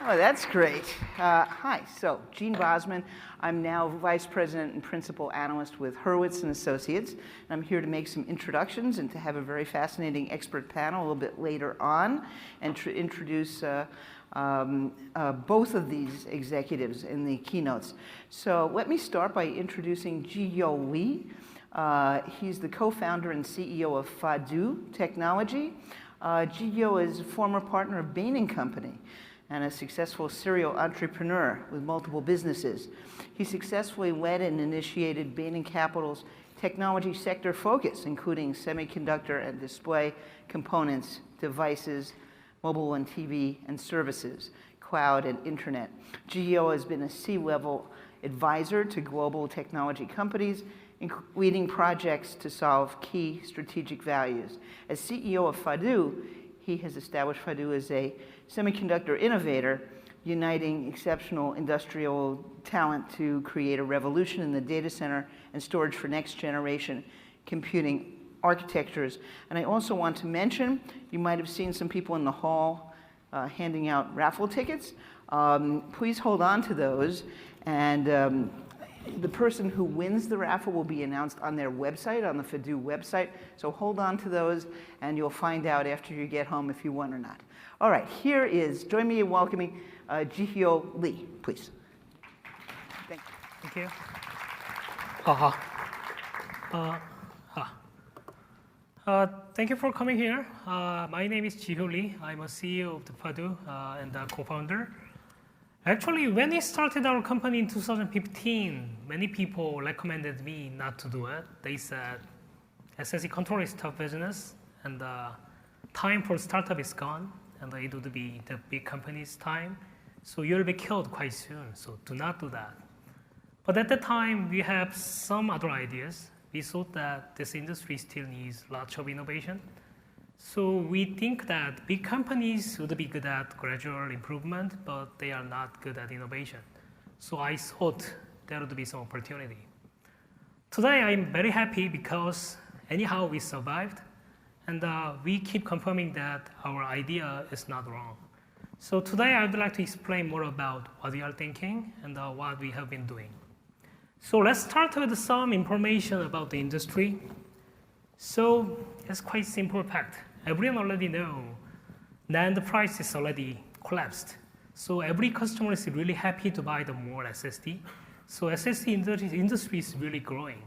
Oh, that's great. Hi, so Gene Bosman. I'm now Vice President and Principal Analyst with Hurwitz & Associates. And I'm here to make some introductions and to have a very fascinating expert panel a little bit later on and to introduce both of these executives in the keynotes. So let me start by introducing Jihyo Lee. He's the co-founder and CEO of FADU Technology. Jihyo is a former partner of Bain & Company and a successful serial entrepreneur with multiple businesses. He successfully led and initiated Bain & Capital's technology sector focus, including semiconductor and display components, devices, mobile and TV and services, cloud and internet. Jihyo has been a C-level advisor to global technology companies, leading projects to solve key strategic values. As CEO of FADU, he has established FADU as a semiconductor innovator, uniting exceptional industrial talent to create a revolution in the data center and storage for next generation computing architectures. And I also want to mention, you might have seen some people in the hall handing out raffle tickets. Please hold on to those. And the person who wins the raffle will be announced on their website, on the FADU website. So hold on to those, and you'll find out after you get home if you won or not. All right, here is, join me in welcoming Jihyo Lee, please. Thank you. Thank you. Thank you for coming here. My name is Jihyo Lee. I'm a CEO of the FADU and a co-founder. Actually, when we started our company in 2015, many people recommended me not to do it. They said, SSD control is tough business, and time for startup is gone, and it would be the big company's time. So you'll be killed quite soon, so do not do that. But at the time, we have some other ideas. We thought that this industry still needs lots of innovation. So we think that big companies would be good at gradual improvement, but they are not good at innovation. So I thought there would be some opportunity. Today I'm very happy because anyhow we survived, and we keep confirming that our idea is not wrong. So today I would like to explain more about what we are thinking and what we have been doing. So let's start with some information about the industry. So it's quite simple fact. Everyone already know NAND price is already collapsed. So every customer is really happy to buy the more SSD. So SSD industry is really growing.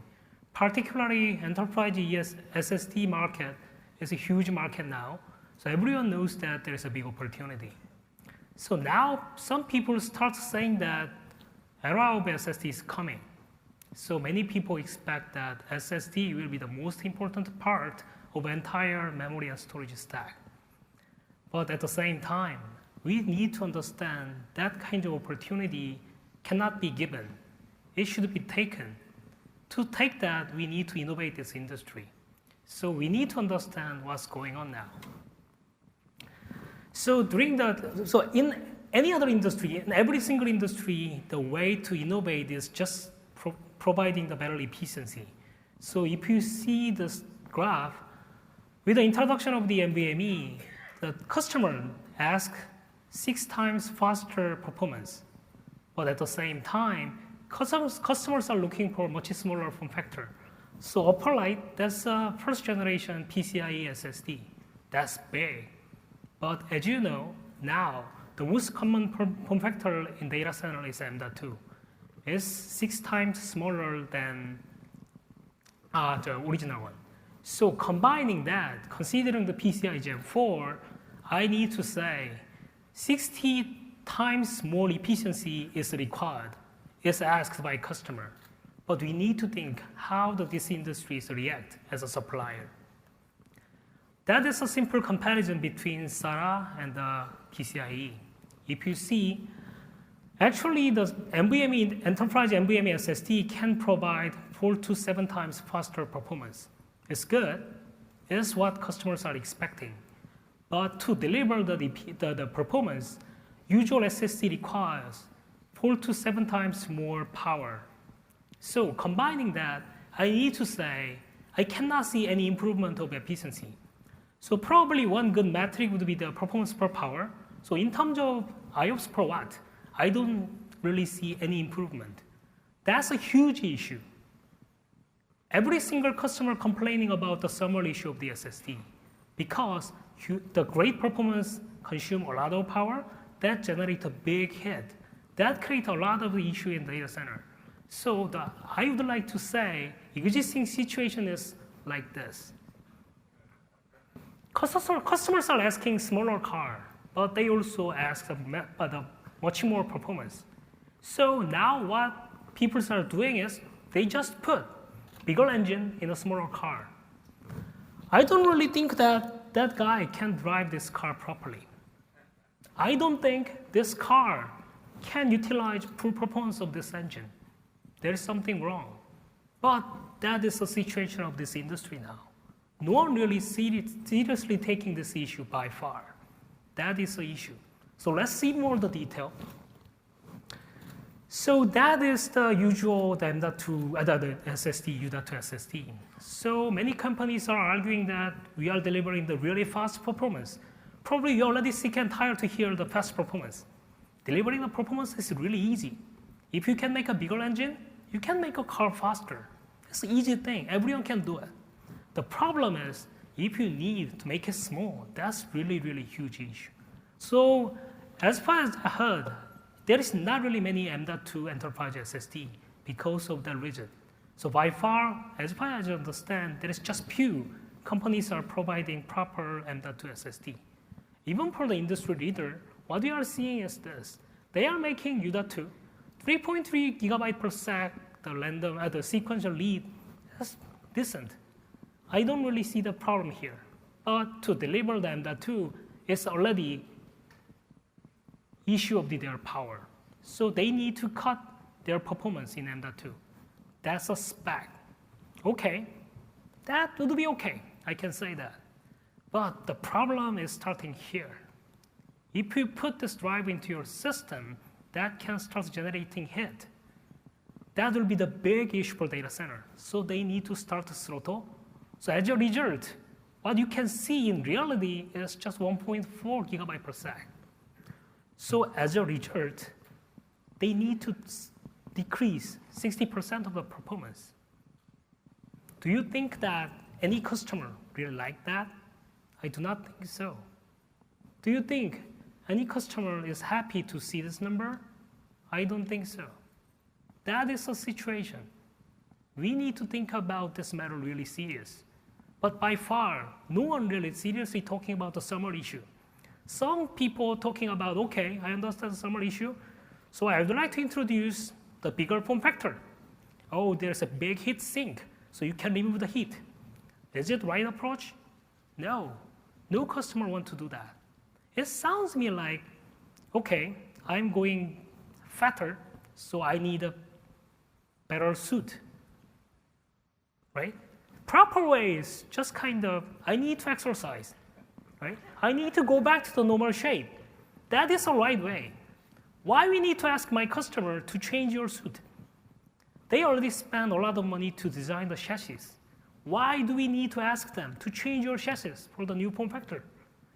Particularly enterprise SSD market is a huge market now. So everyone knows that there's a big opportunity. So now some people start saying that era of SSD is coming. So many people expect that SSD will be the most important part of entire memory and storage stack. But at the same time, we need to understand that kind of opportunity cannot be given. It should be taken. To take that, we need to innovate this industry. So we need to understand what's going on now. So in any other industry, in every single industry, the way to innovate is just providing the better efficiency. So if you see this graph, with the introduction of the NVMe, the customer asks 6 times faster performance. But at the same time, customers are looking for much smaller form factor. So upper light, that's a first generation PCIe SSD. That's big. But as you know, now the most common form factor in data center is M.2. It's 6 times smaller than the original one. So combining that, considering the PCIe Gen 4, I need to say 60 times more efficiency is required, is asked by customer. But we need to think how does this industry react as a supplier. That is a simple comparison between SATA and the PCIe. If you see, actually the enterprise NVMe SSD can provide 4 to 7 times faster performance. It's good. It's what customers are expecting. But to deliver the performance, usual SSD requires 4 to 7 times more power. So combining that, I need to say, I cannot see any improvement of efficiency. So probably one good metric would be the performance per power, So in terms of IOPS per watt, I don't really see any improvement. That's a huge issue. Every single customer complaining about the thermal issue of the SSD because the great performance consume a lot of power, that generates a big hit. That creates a lot of issue in the data center. So I would like to say existing situation is like this. Customers are asking smaller car, but they also ask much more performance. So now what people are doing is they just put bigger engine in a smaller car. I don't really think that that guy can drive this car properly. I don't think this car can utilize full performance of this engine. There is something wrong. But that is the situation of this industry now. No one really seriously taking this issue by far. That is the issue. So let's see more the detail. So that is the usual the M.2, the SSD, U.2 SSD. So many companies are arguing that we are delivering the really fast performance. Probably you're already sick and tired to hear the fast performance. Delivering the performance is really easy. If you can make a bigger engine, you can make a car faster. It's an easy thing. Everyone can do it. The problem is, if you need to make it small, that's really, really huge issue. So as far as I heard, there is not really many M.2 enterprise SSD because of that reason. So by far, as far as I understand, there is just few companies are providing proper M.2 SSD. Even for the industry leader, what we are seeing is this. They are making U.2, 3.3 gigabyte per sec, the sequential lead, that's decent. I don't really see the problem here. But to deliver the M.2, it's already issue of their power. So they need to cut their performance in M.2. That's a spec. Okay, that would be okay. I can say that. But the problem is starting here. If you put this drive into your system, that can start generating heat. That will be the big issue for data center. So they need to start throttle. So as a result, what you can see in reality is just 1.4 gigabyte per sec. So as a result, they need to decrease 60% of the performance. Do you think that any customer really like that? I do not think so. Do you think any customer is happy to see this number? I don't think so. That is a situation. We need to think about this matter really serious. But by far, no one really seriously talking about the thermal issue. Some people talking about, okay, I understand the thermal issue, so I would like to introduce the bigger form factor. Oh, there's a big heat sink, so you can remove the heat. Is it the right approach? No. No customer wants to do that. It sounds to me like, okay, I'm going fatter, so I need a better suit, right? Proper way is just kind of, I need to exercise, right? I need to go back to the normal shape. That is the right way. Why we need to ask my customer to change your suit? They already spend a lot of money to design the chassis. Why do we need to ask them to change your chassis for the new form factor?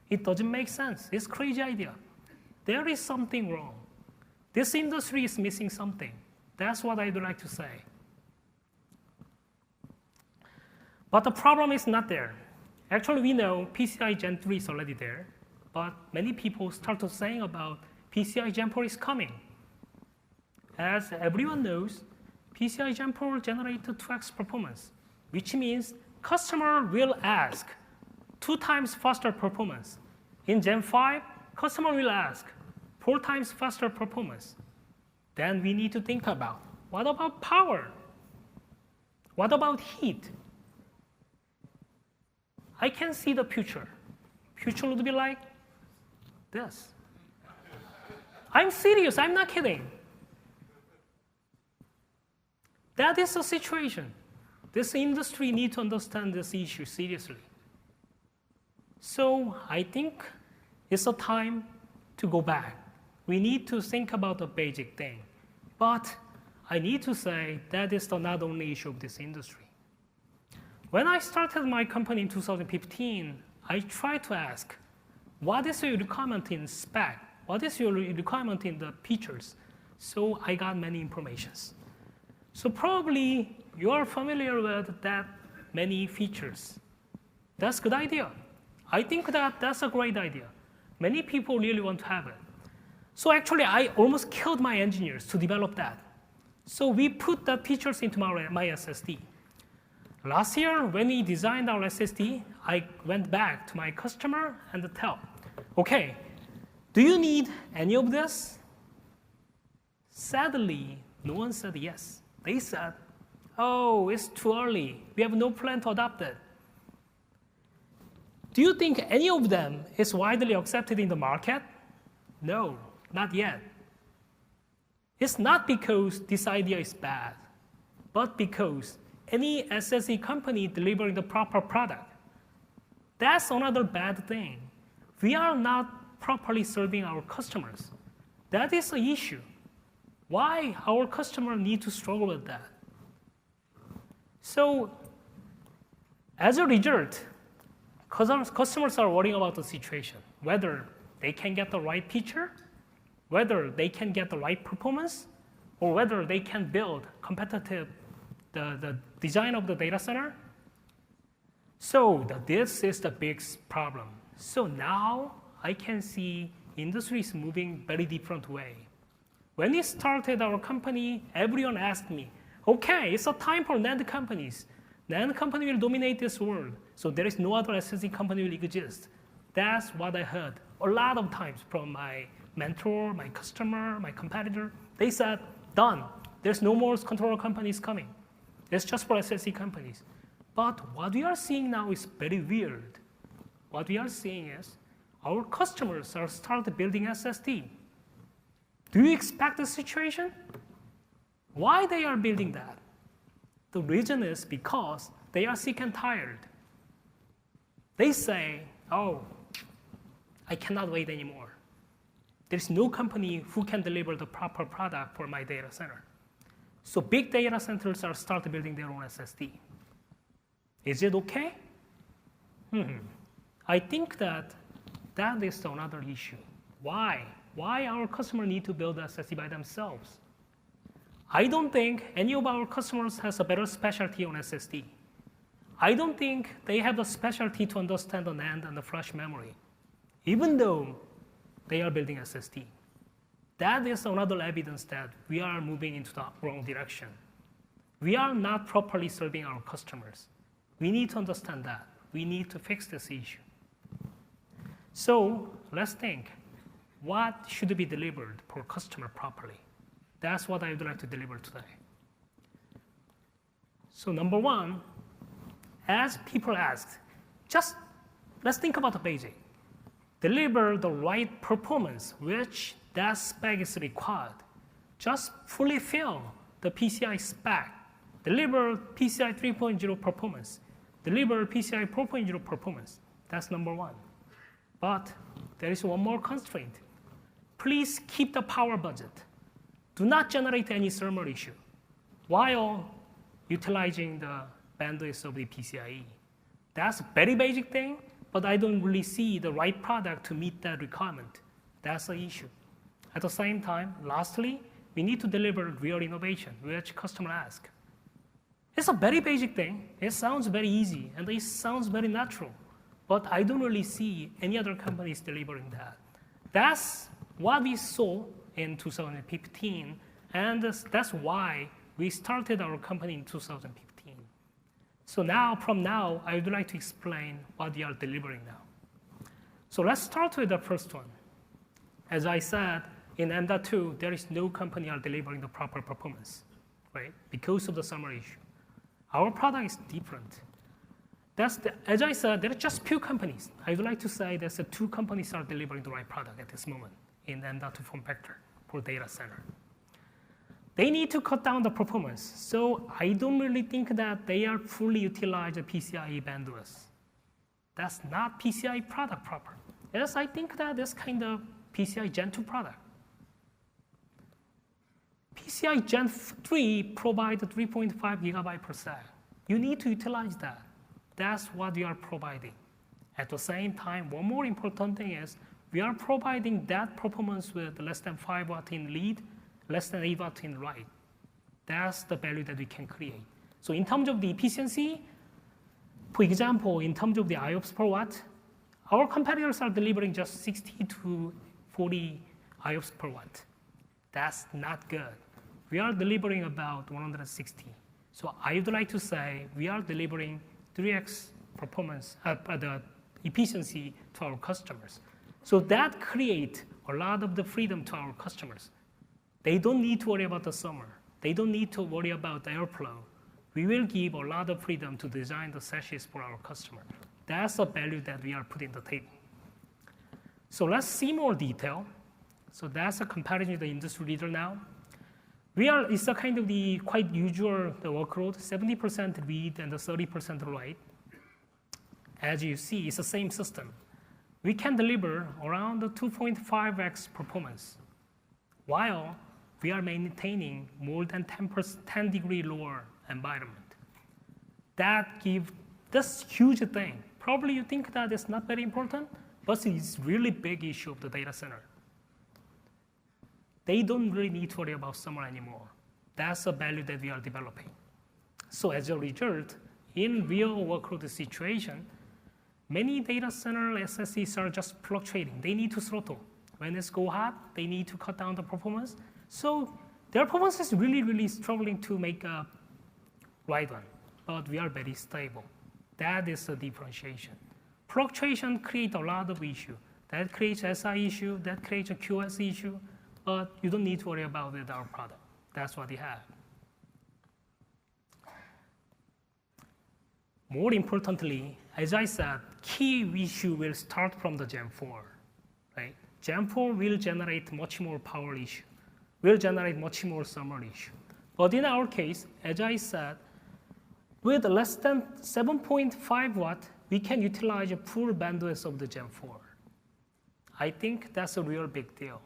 It doesn't make sense. It's a crazy idea. There is something wrong. This industry is missing something. That's what I would like to say. But the problem is not there. Actually, we know PCI Gen 3 is already there, but many people start to saying about PCI Gen 4 is coming. As everyone knows, PCI Gen 4 will generate 2x performance, which means customer will ask 2 times faster performance. In Gen 5, customer will ask 4 times faster performance. Then we need to think about, what about power? What about heat? I can see the future. Future would be like this. I'm serious, I'm not kidding. That is the situation. This industry needs to understand this issue seriously. So I think it's a time to go back. We need to think about the basic thing. But I need to say that is the not only issue of this industry. When I started my company in 2015, I tried to ask, what is your requirement in spec? What is your requirement in the features? So I got many informations. So probably you're familiar with that many features. That's a good idea. I think that that's a great idea. Many people really want to have it. So actually, I almost killed my engineers to develop that. So we put the features into my SSD. Last year, when we designed our SSD, I went back to my customer and tell, okay, do you need any of this? Sadly, no one said yes. They said, oh, it's too early. We have no plan to adopt it. Do you think any of them is widely accepted in the market? No, not yet. It's not because this idea is bad, but because any SSD company delivering the proper product, that's another bad thing. We are not properly serving our customers. That is the issue. Why our customer need to struggle with that? So as a result, customers are worrying about the situation, whether they can get the right feature, whether they can get the right performance, or whether they can build competitive the design of the data center. So this is the big problem. So now I can see industry is moving very different way. When we started our company, everyone asked me, okay, it's a time for NAND companies. NAND company will dominate this world. So there is no other SSD company will exist. That's what I heard a lot of times from my mentor, my customer, my competitor. They said, done. There's no more controller companies coming. It's just for SSD companies. But what we are seeing now is very weird. What we are seeing is our customers are starting building SSD. Do you expect the situation? Why they are building that? The reason is because they are sick and tired. They say, oh, I cannot wait anymore. There's no company who can deliver the proper product for my data center. So big data centers are starting building their own SSD. Is it okay? I think that is another issue. Why? Why our customers need to build SSD by themselves? I don't think any of our customers has a better specialty on SSD. I don't think they have the specialty to understand the NAND and the flash memory, even though they are building SSD. That is another evidence that we are moving into the wrong direction. We are not properly serving our customers. We need to understand that. We need to fix this issue. So let's think, what should be delivered for customer properly? That's what I would like to deliver today. So number one, as people asked, just let's think about the basic. Deliver the right performance, which that spec is required. Just fully fill the PCI spec. Deliver PCI 3.0 performance. Deliver PCI 4.0 performance. That's number one. But there is one more constraint. Please keep the power budget. Do not generate any thermal issue while utilizing the bandwidth of the PCIe. That's a very basic thing, but I don't really see the right product to meet that requirement. That's the issue. At the same time, lastly, we need to deliver real innovation, which customer ask. It's a very basic thing. It sounds very easy, and it sounds very natural. But I don't really see any other companies delivering that. That's what we saw in 2015, and that's why we started our company in 2015. So now, from now, I would like to explain what we are delivering now. So let's start with the first one. As I said, in M.2, there is no company are delivering the proper performance, right? Because of the summer issue. Our product is different. As I said, there are just few companies. I would like to say there's two companies are delivering the right product at this moment in M.2 form factor for data center. They need to cut down the performance. So I don't really think that they are fully utilize the PCIe bandwidth. That's not PCIe product proper. Yes, I think that is kind of PCIe Gen 2 product. PCIe Gen 3 provides 3.5 gigabyte per second. You need to utilize that. That's what we are providing. At the same time, one more important thing is we are providing that performance with less than 5 watt in read, less than 8 watt in write. That's the value that we can create. So in terms of the efficiency, for example, in terms of the IOPS per watt, our competitors are delivering just 60 to 40 IOPS per watt. That's not good. We are delivering about 160. So I would like to say we are delivering 3x performance, the efficiency to our customers. So that creates a lot of the freedom to our customers. They don't need to worry about the summer. They don't need to worry about the airflow. We will give a lot of freedom to design the sashes for our customer. That's the value that we are putting on the table. So let's see more detail. So that's a comparison with the industry leader now. It's a kind of the quite usual the workload, 70% read and the 30% write. As you see, it's the same system. We can deliver around the 2.5x performance, while we are maintaining more than 10 degree lower environment. That gives this huge thing. Probably you think that it's not very important, but it's really big issue of the data center. They don't really need to worry about summer anymore. That's the value that we are developing. So as a result, in real workload situation, many data center SSDs are just fluctuating. They need to throttle. When it's go hot, they need to cut down the performance. So their performance is really, really struggling to make a right one. But we are very stable. That is the differentiation. Fluctuation creates a lot of issue. That creates SI issue, that creates a QS issue, but you don't need to worry about it with our product. That's what we have. More importantly, as I said, key issue will start from the Gen 4, right? Gen 4 will generate much more power issue, will generate much more summer issue. But in our case, as I said, with less than 7.5 watt, we can utilize a full bandwidth of the Gen 4. I think that's a real big deal.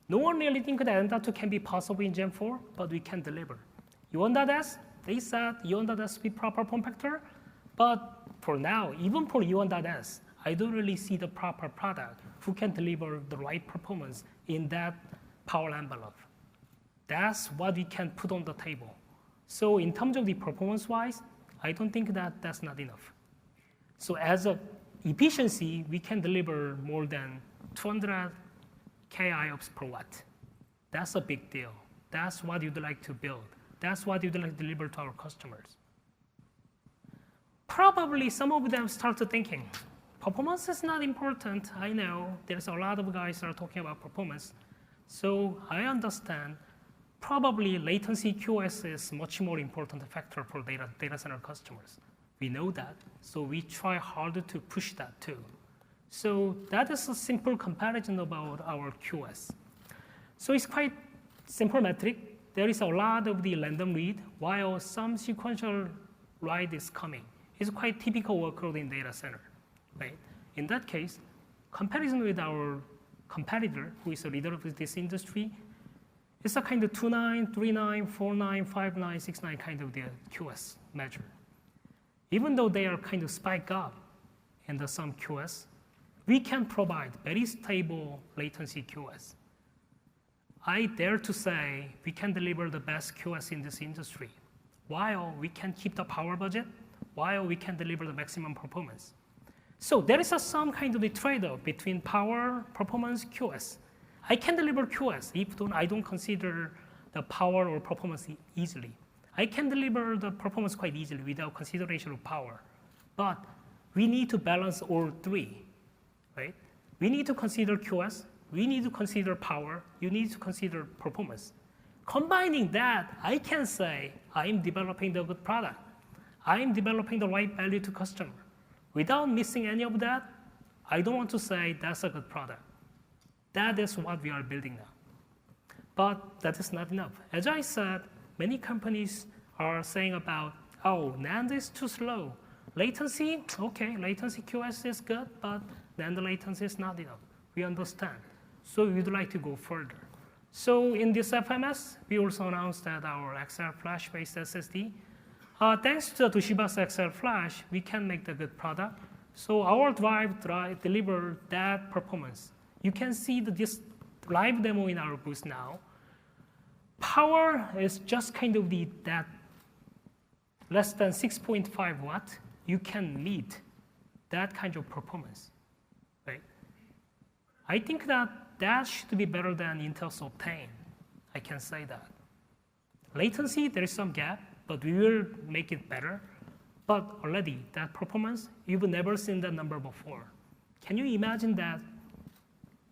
No one really thinks that M.2 can be possible in Gen 4, but we can deliver. E1.S, they said E1.S with proper form factor, but for now, even for E1.S, I don't really see the proper product who can deliver the right performance in that power envelope. That's what we can put on the table. So in terms of the performance-wise, I don't think that that's not enough. So as a efficiency, we can deliver more than 200 K IOPS per watt. That's a big deal. That's what you'd like to build. That's what you'd like to deliver to our customers. Probably some of them start thinking, performance is not important. I know there's a lot of guys that are talking about performance. So I understand probably latency QoS is much more important factor for data center customers. We know that, so we try harder to push that too. So that is a simple comparison about our QoS. So it's quite simple metric. There is a lot of the random read, while some sequential write is coming. It's quite typical workload in data center, right? In that case, comparison with our competitor, who is a leader of this industry, it's a kind of 2.9, 3.9, 4.9, 5.9, 6.9 kind of the QoS measure. Even though they are kind of spike up in the some QoS, we can provide very stable latency QoS. I dare to say we can deliver the best QoS in this industry, while we can keep the power budget, while we can deliver the maximum performance. So there is some kind of a trade-off between power, performance, QoS. I can deliver QoS if I don't consider the power or performance easily. I can deliver the performance quite easily without consideration of power. But we need to balance all three, right? We need to consider QoS, we need to consider power, you need to consider performance. Combining that, I can say I'm developing the good product. I'm developing the right value to customer. Without missing any of that, I don't want to say that's a good product. That is what we are building now. But that is not enough. As I said, many companies are saying about, oh, NAND is too slow. Latency, okay, latency QoS is good, but NAND latency is not enough. We understand. So we'd like to go further. So in this FMS, we also announced that our XL Flash-based SSD, thanks to the Toshiba's XL Flash, we can make the good product. So our drive deliver that performance. You can see this live demo in our booth now. Power is just kind of that less than 6.5 watt. You can meet that kind of performance, right? I think that should be better than Intel's Optane. I can say that. Latency, there is some gap, but we will make it better. But already, that performance, you've never seen that number before. Can you imagine that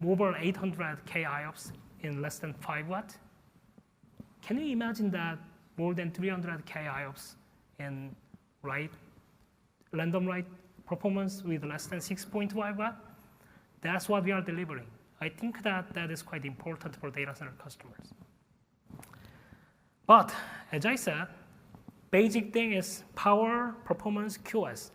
over 800 K IOPS in less than 5 watt? Can you imagine that more than 300 K IOPS in random write performance with less than 6.5 watt? That's what we are delivering. I think that is quite important for data center customers. But as I said, basic thing is power, performance, QoS.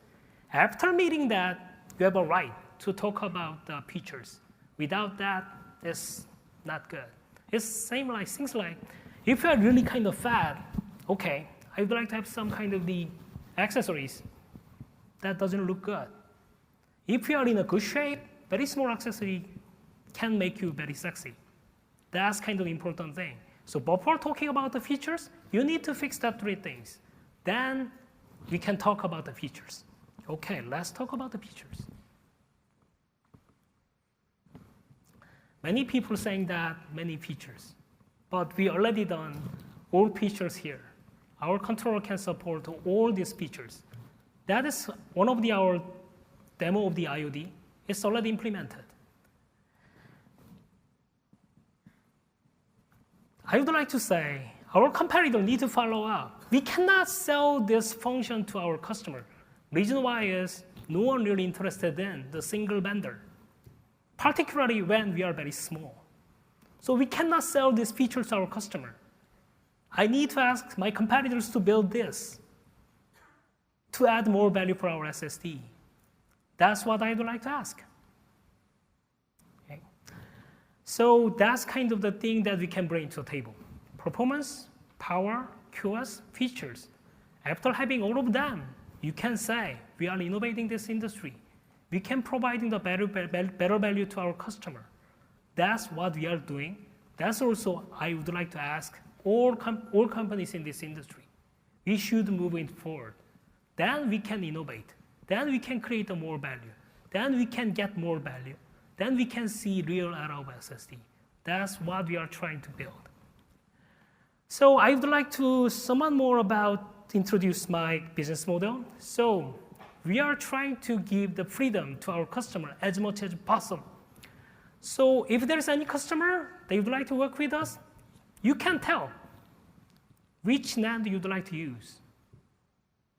After meeting that, you have a right to talk about the features. Without that, it's not good. It's same like things like, if you are really kind of fat, okay, I would like to have some kind of the accessories. That doesn't look good. If you are in a good shape, very small accessory can make you very sexy. That's kind of important thing. So before talking about the features, you need to fix that 3 things. Then we can talk about the features. Okay, let's talk about the features. Many people saying that many features, but we already done all features here. Our controller can support all these features. That is one of our demo of the IOD. It's already implemented. I would like to say our competitor need to follow up. We cannot sell this function to our customer. Reason why is no one really interested in the single vendor, particularly when we are very small. So we cannot sell this feature to our customer. I need to ask my competitors to build this to add more value for our SSD. That's what I would like to ask. Okay. So that's kind of the thing that we can bring to the table. Performance, power, QoS, features. After having all of them, you can say we are innovating this industry. We can provide the better value to our customer. That's what we are doing. That's also I would like to ask all companies in this industry. We should move it forward. Then we can innovate. Then we can create more value. Then we can get more value. Then we can see real era of SSD. That's what we are trying to build. So I would like to somewhat more introduce my business model. So we are trying to give the freedom to our customer as much as possible. So if there is any customer they would like to work with us, you can tell which NAND you'd like to use.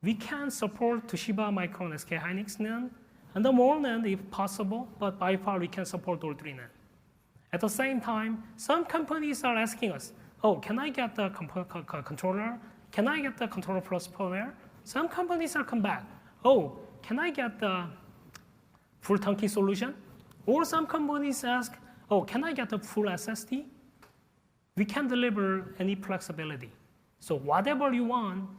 We can support Toshiba, Micron, SK Hynix NAND, and the more NAND if possible, but by far we can support all 3 NAND. At the same time, some companies are asking us, oh, can I get the controller? Can I get the controller plus firmware? Some companies are come back, oh, can I get the full turnkey solution? Or some companies ask, oh, can I get the full SSD? We can deliver any flexibility. So whatever you want,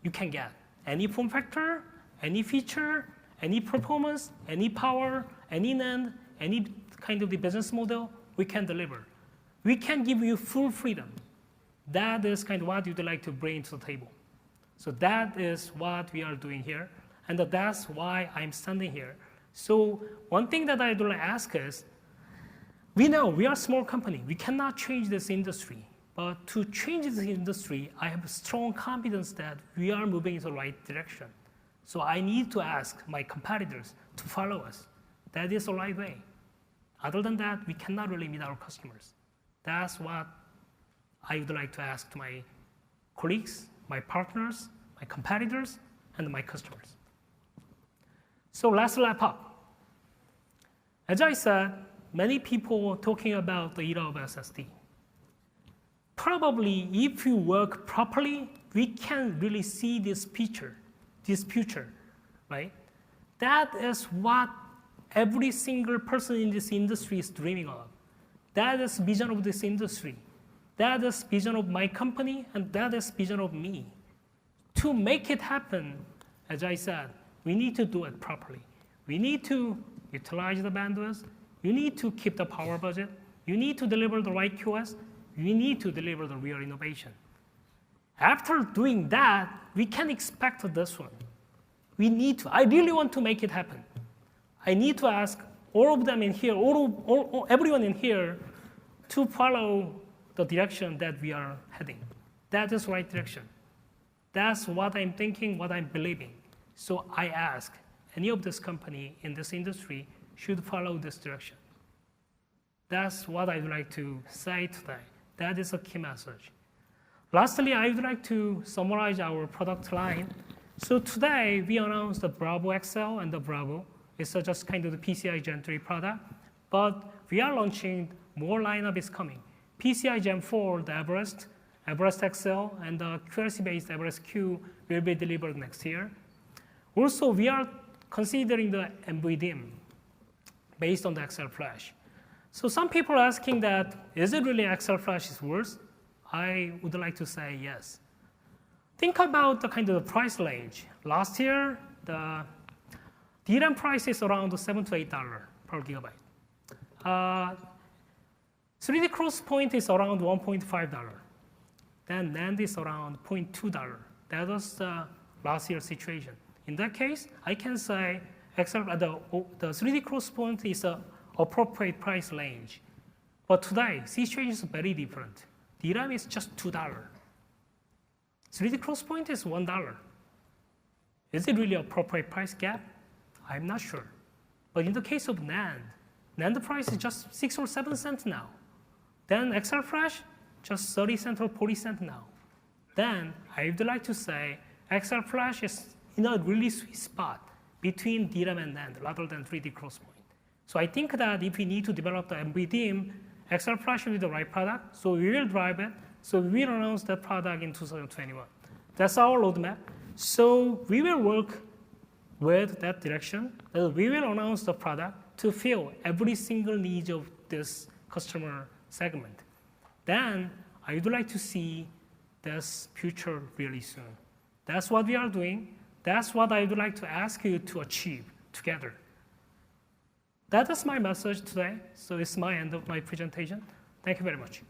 you can get. Any form factor, any feature, any performance, any power, any NAND, any kind of the business model, we can deliver. We can give you full freedom. That is kind of what you'd like to bring to the table. So that is what we are doing here, and that's why I'm standing here. So one thing that I'd like to ask is, we know we are a small company. We cannot change this industry. But to change this industry, I have strong confidence that we are moving in the right direction. So I need to ask my competitors to follow us. That is the right way. Other than that, we cannot really meet our customers. That's what I would like to ask to my colleagues, my partners, my competitors, and my customers. So let's wrap up. As I said, many people are talking about the era of SSD. Probably, if you work properly, we can really see this future, right? That is what every single person in this industry is dreaming of. That is vision of this industry. That is vision of my company, and that is vision of me. To make it happen, as I said, we need to do it properly. We need to utilize the bandwidth. You need to keep the power budget. You need to deliver the right QoS. You need to deliver the real innovation. After doing that, we can expect this one. We need to. I really want to make it happen. I need to ask all of them in here, everyone in here, to follow the direction that we are heading. That is the right direction. That's what I'm thinking, what I'm believing. So I ask, any of this company in this industry should follow this direction. That's what I would like to say today. That is a key message. Lastly, I would like to summarize our product line. So today, we announced the Bravo XL and the Bravo. It's just kind of the PCI Gen 3 product. But we are launching more lineup is coming. PCI Gen 4, the Everest XL, and the QLC-based Everest Q will be delivered next year. Also, we are considering the NVDIMM based on the XL Flash. So some people are asking that, is it really XL Flash is worse? I would like to say yes. Think about the kind of the price range. Last year, the DRAM price is around $7 to $8 per gigabyte. 3D XPoint is around $1.5. Then NAND is around $0.2. That was the last year's situation. In that case, I can say the 3D XPoint is an appropriate price range. But today, situation is very different. DRAM is just $2. 3D XPoint is $1. Is it really appropriate price gap? I'm not sure. But in the case of NAND, NAND price is just 6 or 7 cents now. Then XL Flash, just 30 cents or 40 cents now. Then I would like to say XL Flash is in a really sweet spot between DRAM and NAND rather than 3D XPoint. So I think that if we need to develop the NVDIMM, XL Flash will be the right product, so we will drive it. So we will announce that product in 2021. That's our roadmap. So we will work with that direction. We will announce the product to fill every single need of this customer segment. Then I would like to see this future really soon. That's what we are doing. That's what I would like to ask you to achieve together. That is my message today. So it's my end of my presentation. Thank you very much.